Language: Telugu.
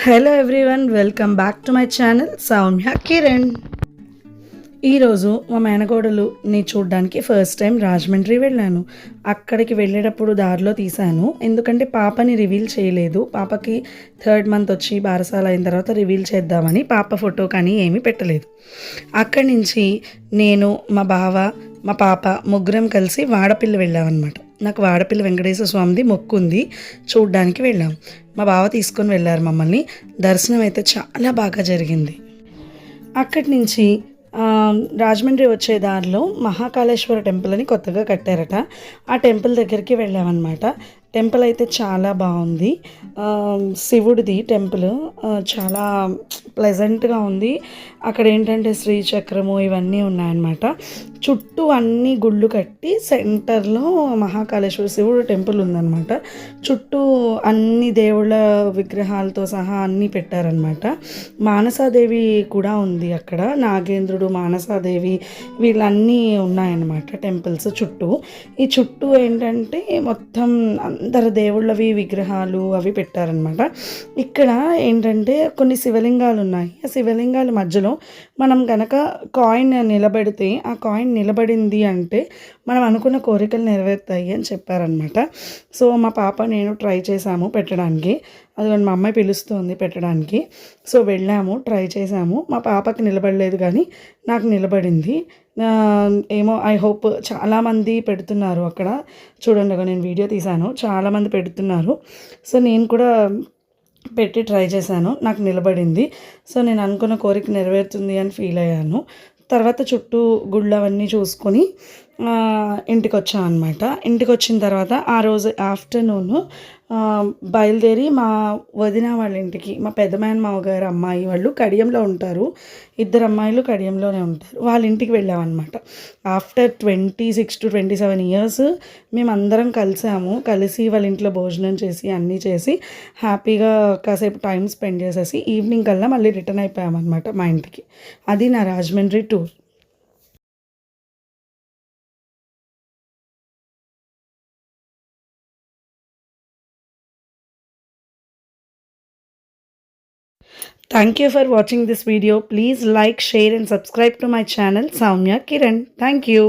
Hello everyone, welcome back to my channel Soumya Kiran. ఈరోజు మా మేనకోడలుని చూడడానికి ఫస్ట్ టైం రాజమండ్రి వెళ్ళాను. అక్కడికి వెళ్ళేటప్పుడు దారిలో తీశాను, ఎందుకంటే పాపని రివీల్ చేయలేదు. పాపకి 3rd మంత్ వచ్చి బారసాల అయిన తర్వాత రివీల్ చేద్దామని పాప ఫోటో కానీ ఏమీ పెట్టలేదు. అక్కడి నుంచి నేను, మా బావ, మా పాప ముగ్గురం కలిసి వాడపల్లి వెళ్ళామన్నమాట. నాకు వాడపల్లి వెంకటేశ్వర స్వామిది మొక్కు ఉంది, చూడ్డానికి వెళ్ళాం. మా బావ తీసుకొని వెళ్ళారు మమ్మల్ని. దర్శనం అయితే చాలా బాగా జరిగింది. అక్కడి నుంచి రాజమండ్రి వచ్చే దారిలో మహాకాళేశ్వర టెంపుల్ అని కొత్తగా కట్టారట. ఆ టెంపుల్ దగ్గరికి వెళ్ళామన్నమాట. టెంపుల్ అయితే చాలా బాగుంది. శివుడిది టెంపుల్ చాలా ప్లెజెంట్గా ఉంది. అక్కడ ఏంటంటే శ్రీచక్రము ఇవన్నీ ఉన్నాయన్నమాట. చుట్టూ అన్ని గుళ్ళు కట్టి సెంటర్లో మహాకాళేశ్వర శివుడు టెంపుల్ ఉందన్నమాట. చుట్టూ అన్ని దేవుళ్ళ విగ్రహాలతో సహా అన్నీ పెట్టారనమాట. మానసాదేవి కూడా ఉంది అక్కడ. నాగేంద్రుడు, మానసాదేవి వీళ్ళన్నీ ఉన్నాయన్నమాట టెంపుల్స్ చుట్టూ. ఈ చుట్టూ ఏంటంటే మొత్తం అందరు దేవుళ్ళవి విగ్రహాలు అవి పెట్టారనమాట. ఇక్కడ ఏంటంటే కొన్ని శివలింగాలు ఉన్నాయి. ఆ శివలింగాల మధ్యలో మనం కనుక కాయిన్ నిలబెడితే ఆ కాయిన్ నిలబడింది అంటే మనం అనుకున్న కోరికలు నెరవేరుతాయి అని చెప్పారనమాట. సో మా పాప నేను ట్రై చేసాము పెట్టడానికి. అది మా అమ్మాయి పిలుస్తుంది పెట్టడానికి. సో వెళ్ళాము, ట్రై చేసాము. మా పాపకి నిలబడలేదు కానీ నాకు నిలబడింది. ఏమో ఐ హోప్ చాలామంది పెడుతున్నారు అక్కడ. చూడండి, నేను వీడియో తీశాను, చాలామంది పెడుతున్నారు. సో నేను కూడా పెట్టి ట్రై చేశాను, నాకు నిలబడింది. సో నేను అనుకున్న కోరిక నెరవేరుతుంది అని ఫీల్ అయ్యాను. తర్వాత చుట్టూ గుళ్ళు అవన్నీ చూసుకొని ఇంటికి వచ్చాను అనమాట. ఇంటికి వచ్చిన తర్వాత ఆ రోజు ఆఫ్టర్నూన్ బయలుదేరి మా వదిన వాళ్ళ ఇంటికి, మా పెద్దమైన మామగారు అమ్మాయి వాళ్ళు కడియంలో ఉంటారు. 2 అమ్మాయిలు కడియంలోనే ఉంటారు. వాళ్ళ ఇంటికి వెళ్ళామన్నమాట. ఆఫ్టర్ 26 to 27 years మేమందరం కలిసి వాళ్ళ ఇంట్లో భోజనం చేసి అన్నీ చేసి హ్యాపీగా కాసేపు టైం స్పెండ్ చేసేసి ఈవినింగ్ కల్లా మళ్ళీ రిటర్న్ అయిపోయామన్నమాట మా ఇంటికి. అది నా Rajahmundry tour. Thank you for watching this video. Please like, share and subscribe to my channel Soumya Kiran. Thank you.